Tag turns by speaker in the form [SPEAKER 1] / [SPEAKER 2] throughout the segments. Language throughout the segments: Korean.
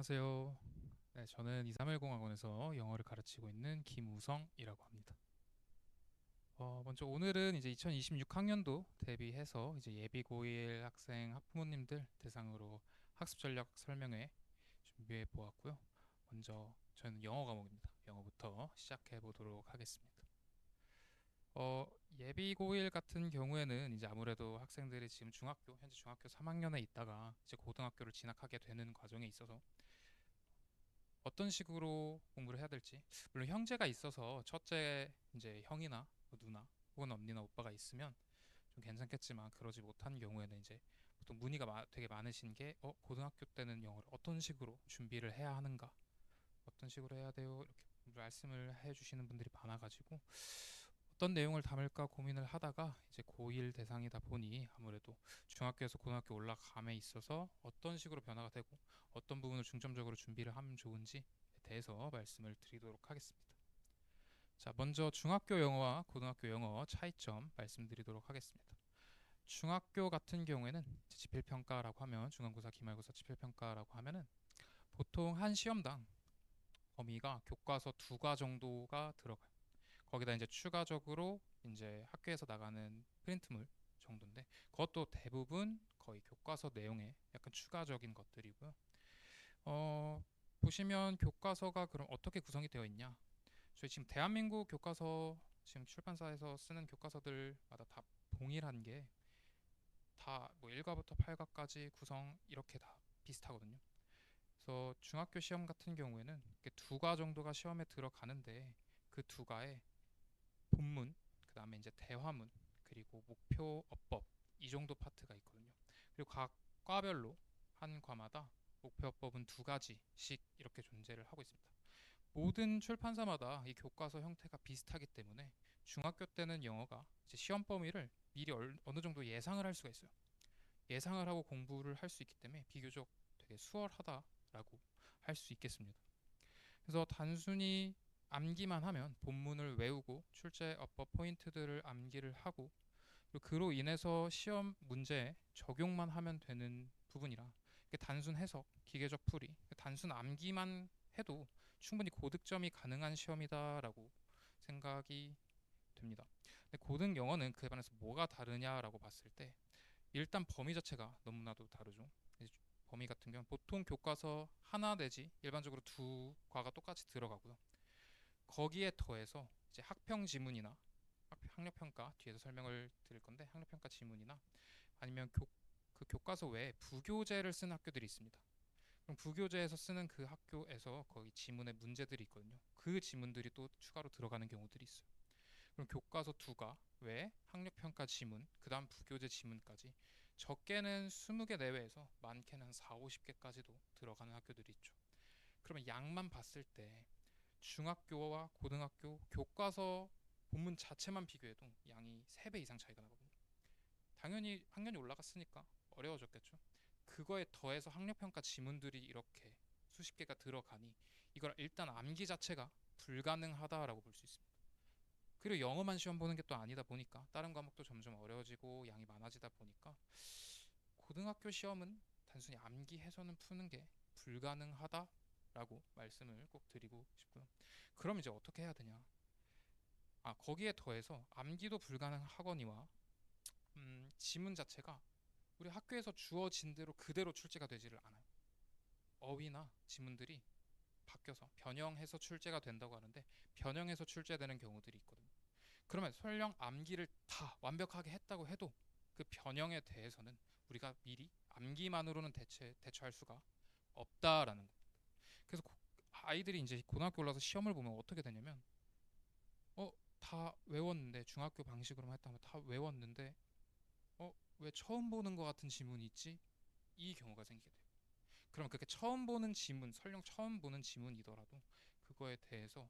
[SPEAKER 1] 안녕하세요. 네, 저는 231공학원에서 영어를 가르치고 있는 김우성이라고 합니다. 먼저 오늘은 이제 2026학년도 대비해서 이제 예비 고1 학생 학부모님들 대상으로 학습 전략 설명회 준비해 보았고요. 먼저 저는 영어 과목입니다. 영어부터 시작해 보도록 하겠습니다. 예비 고1 같은 경우에는 이제 아무래도 학생들이 지금 현재 중학교 3학년에 있다가 이제 고등학교를 진학하게 되는 과정에 있어서 어떤 식으로 공부를 해야 될지. 물론 형제가 있어서 첫째 이제 형이나 뭐 누나 혹은 언니나 오빠가 있으면 좀 괜찮겠지만, 그러지 못한 경우에는 이제 보통 문의가 되게 많으신 게 고등학교 때는 영어를 어떤 식으로 준비를 해야 하는가, 어떤 식으로 해야 돼요, 이렇게 말씀을 해주시는 분들이 많아가지고 어떤 내용을 담을까 고민을 하다가 이제 고1 대상이다 보니 아무래도 중학교에서 고등학교 올라감에 있어서 어떤 식으로 변화가 되고 어떤 부분을 중점적으로 준비를 하면 좋은지에 대해서 말씀을 드리도록 하겠습니다. 자, 먼저 중학교 영어와 고등학교 영어 차이점 말씀드리도록 하겠습니다. 중학교 같은 경우에는 지필평가라고 하면, 중간고사, 기말고사 지필평가라고 하면은 보통 한 시험당 범위가 교과서 2과 정도가 들어가요. 거기다 이제 추가적으로 이제 학교에서 나가는 프린트물 정도인데, 그것도 대부분 거의 교과서 내용에 약간 추가적인 것들이고요. 보시면 교과서가 그럼 어떻게 구성이 되어 있냐? 저희 지금 대한민국 교과서, 지금 출판사에서 쓰는 교과서들마다 다 동일한 게, 다 뭐 1과부터 8과까지 구성 이렇게 다 비슷하거든요. 그래서 중학교 시험 같은 경우에는 이렇게 2과 정도가 시험에 들어가는데, 그 2과에 본문, 그 다음에 이제 대화문, 그리고 목표 어법, 이 정도 파트가 있거든요. 그리고 각 과별로 한 과마다 목표 어법은 2가지씩 이렇게 존재를 하고 있습니다. 모든 출판사마다 이 교과서 형태가 비슷하기 때문에 중학교 때는 영어가 이제 시험 범위를 미리 어느 정도 예상을 할 수가 있어요. 예상을 하고 공부를 할 수 있기 때문에 비교적 되게 수월하다라고 할 수 있겠습니다. 그래서 단순히 암기만 하면, 본문을 외우고 출제 어법 포인트들을 암기를 하고, 그리고 그로 인해서 시험 문제에 적용만 하면 되는 부분이라, 이게 단순 해석, 기계적 풀이, 단순 암기만 해도 충분히 고득점이 가능한 시험이다라고 생각이 됩니다. 근데 고등 영어는 그에 반해서 뭐가 다르냐라고 봤을 때, 일단 범위 자체가 너무나도 다르죠. 범위 같은 경우는 보통 교과서 하나 내지 일반적으로 2과가 똑같이 들어가고요. 거기에 더해서 이제 학평 지문이나 학력평가, 뒤에서 설명을 드릴 건데, 학력평가 지문이나 아니면 그 교과서 외에 부교재를 쓰는 학교들이 있습니다. 그럼 부교재에서 쓰는 그 학교에서 거기 지문에 문제들이 있거든요. 그 지문들이 또 추가로 들어가는 경우들이 있어요. 그럼 교과서 2과 외에 학력평가 지문, 그 다음 부교재 지문까지 적게는 20개 내외에서 많게는 한 4, 50개까지도 들어가는 학교들이 있죠. 그러면 양만 봤을 때 중학교와 고등학교 교과서 본문 자체만 비교해도 양이 3배 이상 차이가 나거든요. 당연히 학년이 올라갔으니까 어려워졌겠죠. 그거에 더해서 학력평가 지문들이 이렇게 수십 개가 들어가니 이걸 일단 암기 자체가 불가능하다라고 볼 수 있습니다. 그리고 영어만 시험 보는 게 또 아니다 보니까 다른 과목도 점점 어려워지고 양이 많아지다 보니까 고등학교 시험은 단순히 암기해서는 푸는 게 불가능하다라고 말씀을 꼭 드리고 싶고요. 그럼 이제 어떻게 해야 되냐? 거기에 더해서 암기도 불가능하거니와 지문 자체가 우리 학교에서 주어진 대로 그대로 출제가 되지를 않아요. 어휘나 지문들이 바뀌어서 변형해서 출제가 된다고 하는데, 변형해서 출제되는 경우들이 있거든요. 그러면 설령 암기를 다 완벽하게 했다고 해도 그 변형에 대해서는 우리가 미리 암기만으로는 대처할 수가 없다라는 거. 그래서 아이들이 이제 고등학교 올라서 시험을 보면 어떻게 되냐면, 다 외웠는데, 중학교 방식으로만 했다면 다 외웠는데 왜 처음 보는 것 같은 지문이 있지? 이 경우가 생기게 돼요. 그럼 그렇게 처음 보는 지문, 설령 처음 보는 지문이더라도 그거에 대해서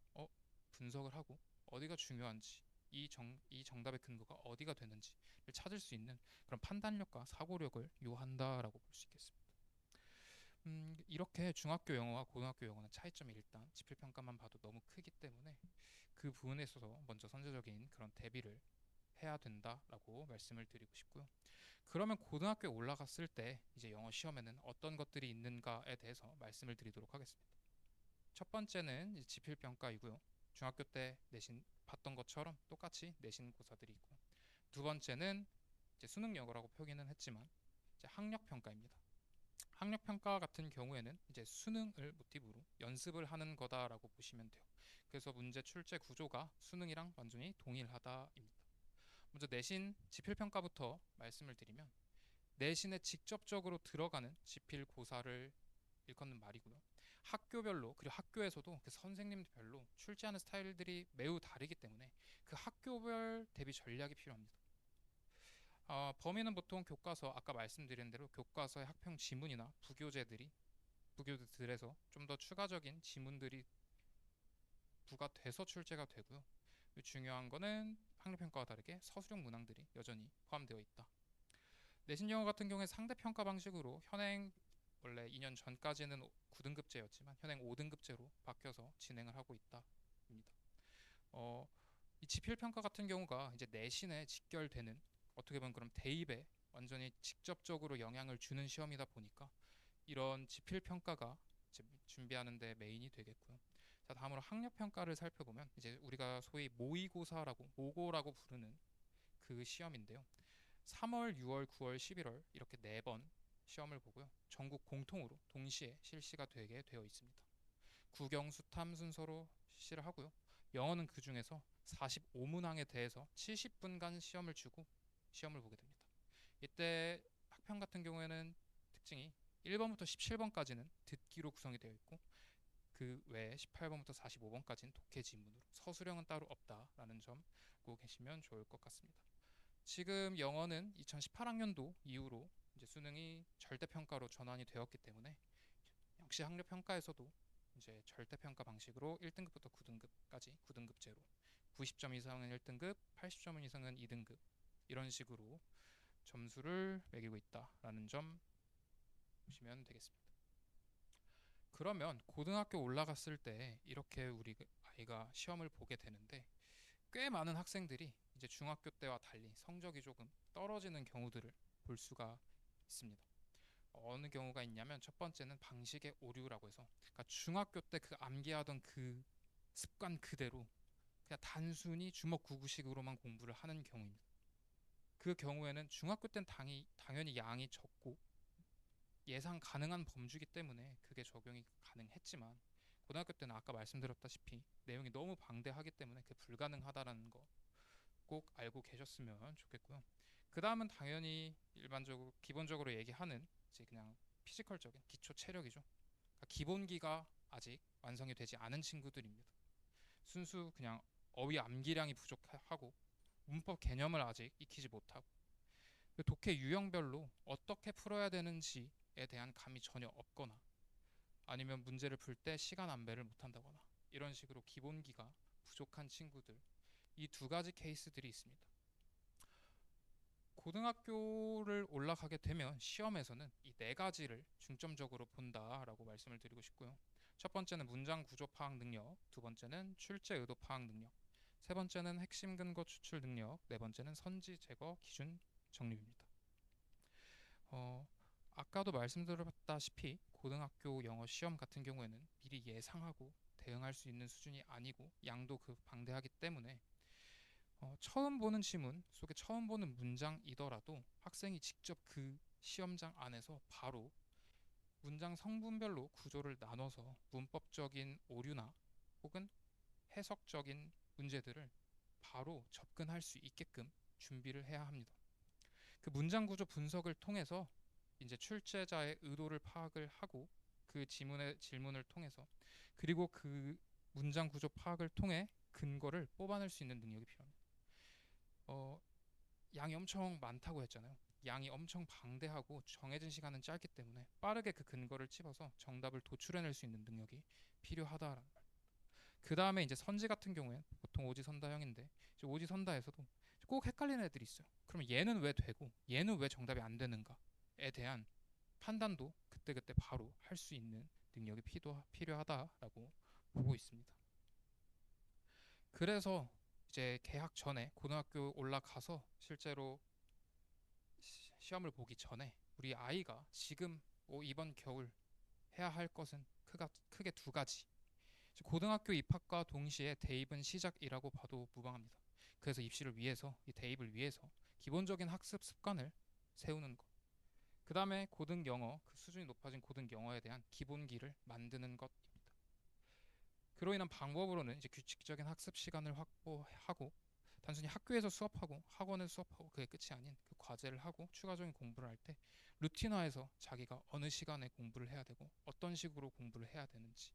[SPEAKER 1] 분석을 하고 어디가 중요한지, 이 정답의 근거가 어디가 되는지를 찾을 수 있는 그런 판단력과 사고력을 요한다라고 볼 수 있겠습니다. 이렇게 중학교 영어와 고등학교 영어는 차이점이 일단 지필평가만 봐도 너무 크기 때문에 그 부분에 있어서 먼저 선제적인 그런 대비를 해야 된다라고 말씀을 드리고 싶고요. 그러면 고등학교에 올라갔을 때 이제 영어 시험에는 어떤 것들이 있는가에 대해서 말씀을 드리도록 하겠습니다. 첫 번째는 이제 지필평가이고요. 중학교 때 내신 봤던 것처럼 똑같이 내신 고사들이 있고요. 두 번째는 이제 수능 영어라고 표기는 했지만 이제 학력 평가입니다. 학력 평가 같은 경우에는 이제 수능을 모티브로 연습을 하는 거다라고 보시면 돼요. 그래서 문제 출제 구조가 수능이랑 완전히 동일하다입니다. 먼저 내신 지필 평가부터 말씀을 드리면 내신에 직접적으로 들어가는 지필 고사를 일컫는 말이고요. 학교별로 그리고 학교에서도 그 선생님들별로 출제하는 스타일들이 매우 다르기 때문에 그 학교별 대비 전략이 필요합니다. 범위는 보통 교과서 아까 말씀드린 대로 교과서의 학평 지문이나 부교재들에서 좀 더 추가적인 지문들이 부과돼서 출제가 되고요. 중요한 거는 학력평가와 다르게 서술형 문항들이 여전히 포함되어 있다. 내신 영어 같은 경우에 상대평가 방식으로 현행 원래 2년 전까지는 9등급제였지만 현행 5등급제로 바뀌어서 진행을 하고 있다입니다. 이 지필평가 같은 경우가 이제 내신에 직결되는 어떻게 보면 그럼 대입에 완전히 직접적으로 영향을 주는 시험이다 보니까 이런 지필평가가 준비하는 데 메인이 되겠고요. 자, 다음으로 학력평가를 살펴보면 이제 우리가 소위 모의고사라고 모고라고 부르는 그 시험인데요. 3월, 6월, 9월, 11월 이렇게 4번 시험을 보고요. 전국 공통으로 동시에 실시가 되게 되어 있습니다. 국영, 수탐 순서로 실시를 하고요. 영어는 그 중에서 45문항에 대해서 70분간 시험을 주고 시험을 보게 됩니다. 이때 학평 같은 경우에는 특징이 1번부터 17번까지는 듣기로 구성이 되어 있고 그 외에 18번부터 45번까지는 독해 지문으로 서술형은 따로 없다라는 점 알고 계시면 좋을 것 같습니다. 지금 영어는 2018학년도 이후로 이제 수능이 절대평가로 전환이 되었기 때문에 역시 학력평가에서도 이제 절대평가 방식으로 1등급부터 9등급까지 9등급제로 90점 이상은 1등급, 80점 이상은 2등급 이런 식으로 점수를 매기고 있다라는 점 보시면 되겠습니다. 그러면 고등학교 올라갔을 때 이렇게 우리 아이가 시험을 보게 되는데 꽤 많은 학생들이 이제 중학교 때와 달리 성적이 조금 떨어지는 경우들을 볼 수가 있습니다. 어느 경우가 있냐면 첫 번째는 방식의 오류라고 해서 그러니까 중학교 때 그 암기하던 그 습관 그대로 그냥 단순히 주먹구구식으로만 공부를 하는 경우입니다. 그 경우에는 중학교 땐 당연히 양이 적고 예상 가능한 범주기 때문에 그게 적용이 가능했지만 고등학교 때는 아까 말씀드렸다시피 내용이 너무 방대하기 때문에 그게 불가능하다라는 거 꼭 알고 계셨으면 좋겠고요. 그 다음은 당연히 일반적으로 기본적으로 얘기하는 이제 그냥 피지컬적인 기초 체력이죠. 그러니까 기본기가 아직 완성이 되지 않은 친구들입니다. 순수 그냥 어휘 암기량이 부족하고 문법 개념을 아직 익히지 못하고 독해 유형별로 어떻게 풀어야 되는지에 대한 감이 전혀 없거나 아니면 문제를 풀 때 시간 안배를 못한다거나 이런 식으로 기본기가 부족한 친구들 이 두 가지 케이스들이 있습니다. 고등학교를 올라가게 되면 시험에서는 이 네 가지를 중점적으로 본다라고 말씀을 드리고 싶고요. 첫 번째는 문장 구조 파악 능력, 두 번째는 출제 의도 파악 능력, 세 번째는 핵심 근거 추출 능력, 네 번째는 선지 제거 기준 정립입니다. 아까도 말씀드렸다시피 고등학교 영어 시험 같은 경우에는 미리 예상하고 대응할 수 있는 수준이 아니고 양도 그 방대하기 때문에 처음 보는 지문 속에 처음 보는 문장이더라도 학생이 직접 그 시험장 안에서 바로 문장 성분별로 구조를 나눠서 문법적인 오류나 혹은 해석적인 문제들을 바로 접근할 수 있게끔 준비를 해야 합니다. 그 문장 구조 분석을 통해서 이제 출제자의 의도를 파악을 하고 그 지문의 질문을 통해서 그리고 그 문장 구조 파악을 통해 근거를 뽑아낼 수 있는 능력이 필요합니다. 양이 엄청 많다고 했잖아요. 양이 엄청 방대하고 정해진 시간은 짧기 때문에 빠르게 그 근거를 찝어서 정답을 도출해낼 수 있는 능력이 필요하다라는 말. 그 다음에 이제 선지 같은 경우엔 보통 오지선다형인데 오지선다에서도 꼭 헷갈리는 애들이 있어요. 그럼 얘는 왜 되고 얘는 왜 정답이 안 되는가에 대한 판단도 그때그때 바로 할 수 있는 능력이 필요하다라고 보고 있습니다. 그래서 이제 개학 전에 고등학교 올라가서 실제로 시험을 보기 전에 우리 아이가 지금 이번 겨울 해야 할 것은 크게 두 가지. 고등학교 입학과 동시에 대입은 시작이라고 봐도 무방합니다. 그래서 입시를 위해서, 이 대입을 위해서 기본적인 학습 습관을 세우는 것. 그 다음에 고등 영어, 그 수준이 높아진 고등 영어에 대한 기본기를 만드는 것입니다. 그로 인한 방법으로는 이제 규칙적인 학습 시간을 확보하고 단순히 학교에서 수업하고 학원에서 수업하고 그게 끝이 아닌 그 과제를 하고 추가적인 공부를 할 때 루틴화해서 자기가 어느 시간에 공부를 해야 되고 어떤 식으로 공부를 해야 되는지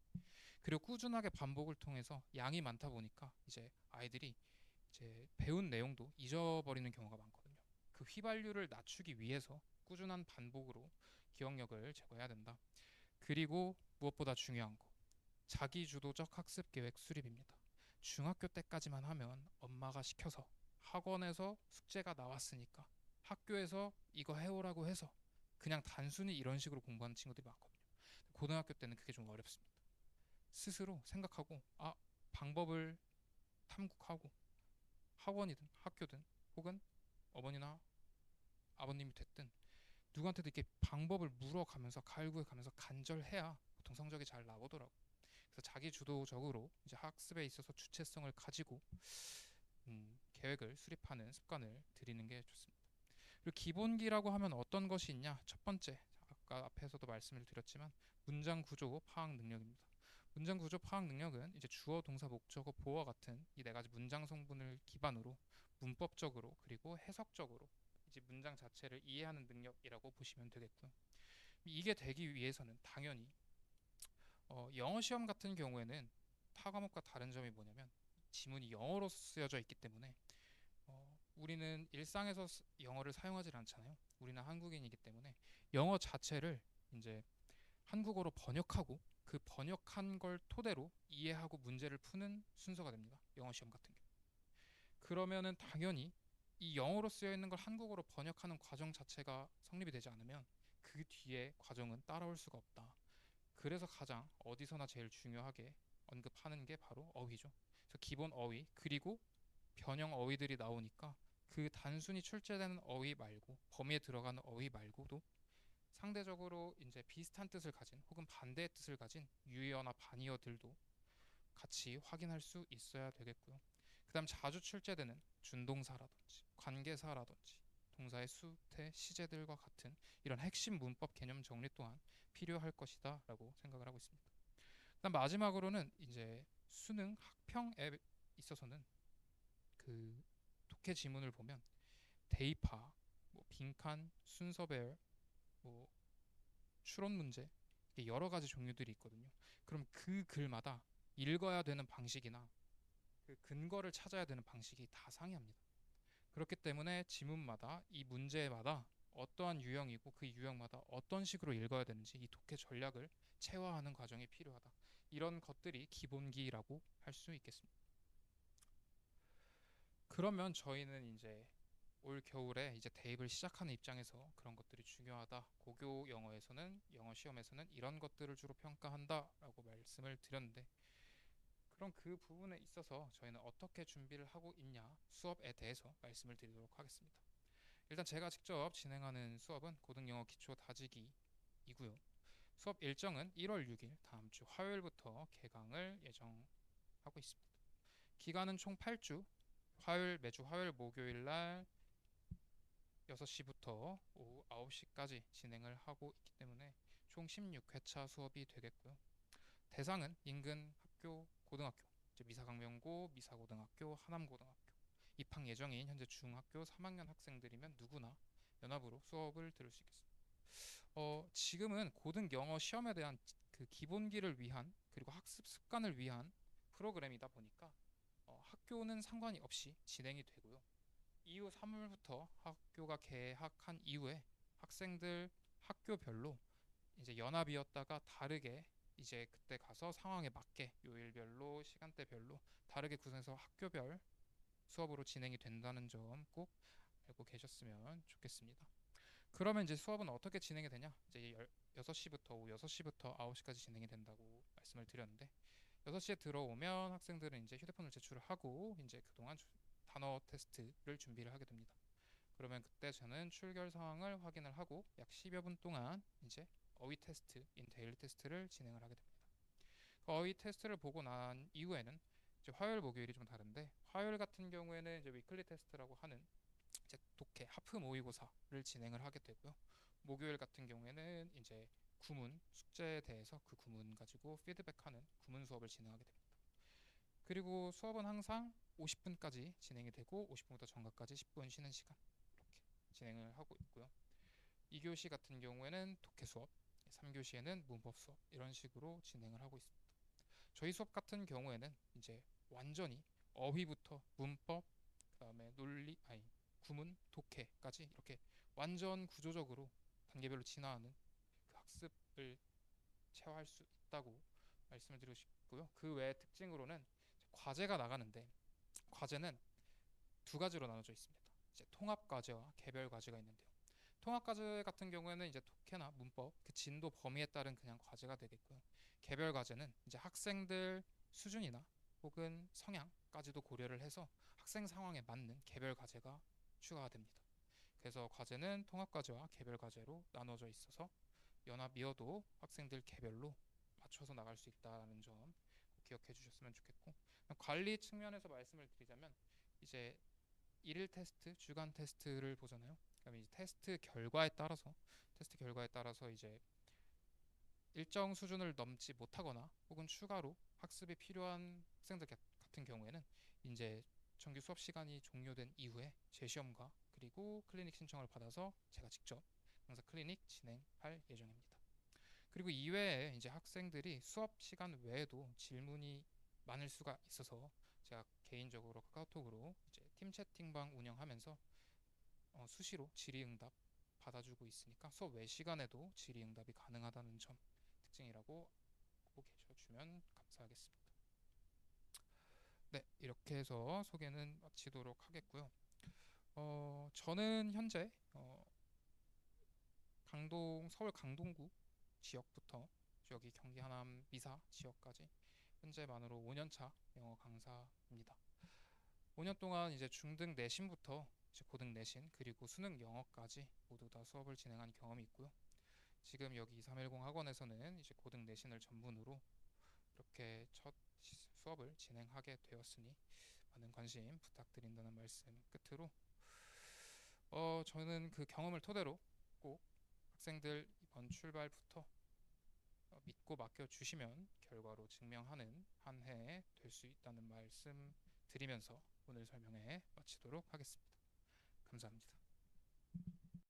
[SPEAKER 1] 그리고 꾸준하게 반복을 통해서 양이 많다 보니까 이제 아이들이 이제 배운 내용도 잊어버리는 경우가 많거든요. 그 휘발유를 낮추기 위해서 꾸준한 반복으로 기억력을 제고해야 된다. 그리고 무엇보다 중요한 거 자기주도적 학습 계획 수립입니다. 중학교 때까지만 하면 엄마가 시켜서 학원에서 숙제가 나왔으니까 학교에서 이거 해오라고 해서 그냥 단순히 이런 식으로 공부하는 친구들이 많거든요. 고등학교 때는 그게 좀 어렵습니다. 스스로 생각하고 방법을 탐구하고 학원이든 학교든 혹은 어머니나 아버님이 됐든 누구한테도 이렇게 방법을 물어가면서 갈구해가면서 간절해야 보통 성적이 잘 나오더라고. 그래서 자기 주도적으로 이제 학습에 있어서 주체성을 가지고 계획을 수립하는 습관을 들이는 게 좋습니다. 그리고 기본기라고 하면 어떤 것이 있냐? 첫 번째, 아까 앞에서도 말씀을 드렸지만 문장 구조 파악 능력입니다. 문장 구조 파악 능력은 이제 주어, 동사, 목적어, 보어와 같은 이 네 가지 문장 성분을 기반으로 문법적으로 그리고 해석적으로 이제 문장 자체를 이해하는 능력이라고 보시면 되겠고요. 이게 되기 위해서는 당연히 영어 시험 같은 경우에는 타 과목과 다른 점이 뭐냐면 지문이 영어로 쓰여져 있기 때문에 우리는 일상에서 영어를 사용하지 않잖아요. 우리는 한국인이기 때문에 영어 자체를 이제 한국어로 번역하고 그 번역한 걸 토대로 이해하고 문제를 푸는 순서가 됩니다. 영어 시험 같은 경우. 그러면은 당연히 이 영어로 쓰여 있는 걸 한국어로 번역하는 과정 자체가 성립이 되지 않으면 그 뒤에 과정은 따라올 수가 없다. 그래서 가장 어디서나 제일 중요하게 언급하는 게 바로 어휘죠. 그래서 기본 어휘 그리고 변형 어휘들이 나오니까 그 단순히 출제되는 어휘 말고 범위에 들어가는 어휘 말고도 상대적으로 이제 비슷한 뜻을 가진 혹은 반대의 뜻을 가진 유의어나 반의어들도 같이 확인할 수 있어야 되겠고요. 그다음 자주 출제되는 준동사라든지 관계사라든지 동사의 수태, 시제들과 같은 이런 핵심 문법 개념 정리 또한 필요할 것이다라고 생각을 하고 있습니다. 그다음 마지막으로는 이제 수능 학평에 있어서는 그 독해 지문을 보면 대입하, 뭐 빈칸, 순서배열, 뭐 추론 문제 여러 가지 종류들이 있거든요. 그럼 그 글마다 읽어야 되는 방식이나 그 근거를 찾아야 되는 방식이 다 상이합니다. 그렇기 때문에 지문마다 이 문제마다 어떠한 유형이고 그 유형마다 어떤 식으로 읽어야 되는지 이 독해 전략을 체화하는 과정이 필요하다. 이런 것들이 기본기라고 할 수 있겠습니다. 그러면 저희는 이제 올 겨울에 이제 대입을 시작하는 입장에서 그런 것들이 중요하다. 고교 영어에서는 영어 시험에서는 이런 것들을 주로 평가한다라고 말씀을 드렸는데 그럼 그 부분에 있어서 저희는 어떻게 준비를 하고 있냐 수업에 대해서 말씀을 드리도록 하겠습니다. 일단 제가 직접 진행하는 수업은 고등영어 기초 다지기이고요. 수업 일정은 1월 6일 다음 주 화요일부터 개강을 예정하고 있습니다. 기간은 총 8주, 매주 화요일 목요일 날 6시부터 오후 9시까지 진행을 하고 있기 때문에 총 16회차 수업이 되겠고요. 대상은 인근 학교, 고등학교, 미사강명고, 미사고등학교, 하남고등학교 입학 예정인 현재 중학교 3학년 학생들이면 누구나 연합으로 수업을 들을 수 있겠습니다. 지금은 고등 영어 시험에 대한 그 기본기를 위한 그리고 학습 습관을 위한 프로그램이다 보니까 학교는 상관이 없이 진행이 되고요. 이후 3월부터 학교가 개학한 이후에 학생들 학교별로 이제 연합이었다가 다르게 이제 그때 가서 상황에 맞게 요일별로 시간대별로 다르게 구성해서 학교별 수업으로 진행이 된다는 점 꼭 알고 계셨으면 좋겠습니다. 그러면 이제 수업은 어떻게 진행이 되냐? 이제 6시부터 오후 6시부터 9시까지 진행이 된다고 말씀을 드렸는데 6시에 들어오면 학생들은 이제 휴대폰을 제출을 하고 이제 그동안 단어 테스트를 준비를 하게 됩니다. 그러면 그때 저는 출결 상황을 확인을 하고 약 10여 분 동안 이제 어휘 테스트, 인테일 테스트를 진행을 하게 됩니다. 그 어휘 테스트를 보고 난 이후에는 이제 화요일, 목요일이 좀 다른데 화요일 같은 경우에는 이제 위클리 테스트라고 하는 이제 독해 하프 모의고사를 진행을 하게 되고요. 목요일 같은 경우에는 이제 구문 숙제에 대해서 그 구문 가지고 피드백하는 구문 수업을 진행하게 됩니다. 그리고 수업은 항상 50분까지 진행이 되고 50분부터 정각까지 10분 쉬는 시간 이렇게 진행을 하고 있고요. 2교시 같은 경우에는 독해 수업, 3교시에는 문법 수업 이런 식으로 진행을 하고 있습니다. 저희 수업 같은 경우에는 이제 완전히 어휘부터 문법, 그다음에 논리, 아니 구문, 독해까지 이렇게 완전 구조적으로 단계별로 진화하는 그 학습을 체화할 수 있다고 말씀을 드리고 싶고요. 그 외에 특징으로는 과제가 나가는데 과제는 두 가지로 나눠져 있습니다. 이제 통합 과제와 개별 과제가 있는데요. 통합 과제 같은 경우에는 이제 독해나 문법 그 진도 범위에 따른 그냥 과제가 되겠고요. 개별 과제는 이제 학생들 수준이나 혹은 성향까지도 고려를 해서 학생 상황에 맞는 개별 과제가 추가가 됩니다. 그래서 과제는 통합 과제와 개별 과제로 나눠져 있어서 연합이어도 학생들 개별로 맞춰서 나갈 수 있다는 점 꼭 기억해 주셨으면 좋겠고, 관리 측면에서 말씀을 드리자면 이제 일일 테스트, 주간 테스트를 보잖아요. 그럼 이제 테스트 결과에 따라서 이제 일정 수준을 넘지 못하거나 혹은 추가로 학습이 필요한 학생들 같은 경우에는 이제 정규 수업 시간이 종료된 이후에 재시험과 그리고 클리닉 신청을 받아서 제가 직접 강사 클리닉 진행할 예정입니다. 그리고 이외에 이제 학생들이 수업 시간 외에도 질문이 많을 수가 있어서 제가 개인적으로 카카오톡으로 이제 팀 채팅방 운영하면서 수시로 질의응답 받아주고 있으니까 수업 외 시간에도 질의응답이 가능하다는 점 특징이라고 알고 계셔주면 감사하겠습니다. 네, 이렇게 해서 소개는 마치도록 하겠고요. 저는 현재 서울 강동구 지역부터 여기 경기 하남 미사 지역까지 현재 만으로 5년차 영어 강사입니다. 5년 동안 이제 중등 내신부터 이제 고등 내신 그리고 수능 영어까지 모두 다 수업을 진행한 경험이 있고요. 지금 여기 2310 학원에서는 이제 고등 내신을 전문으로 이렇게 첫 수업을 진행하게 되었으니 많은 관심 부탁드린다는 말씀 끝으로 저는 그 경험을 토대로 꼭 학생들 이번 출발부터 믿고 맡겨주시면 결과로 증명하는 한 해 될 수 있다는 말씀 드리면서 오늘 설명회 마치도록 하겠습니다. 감사합니다.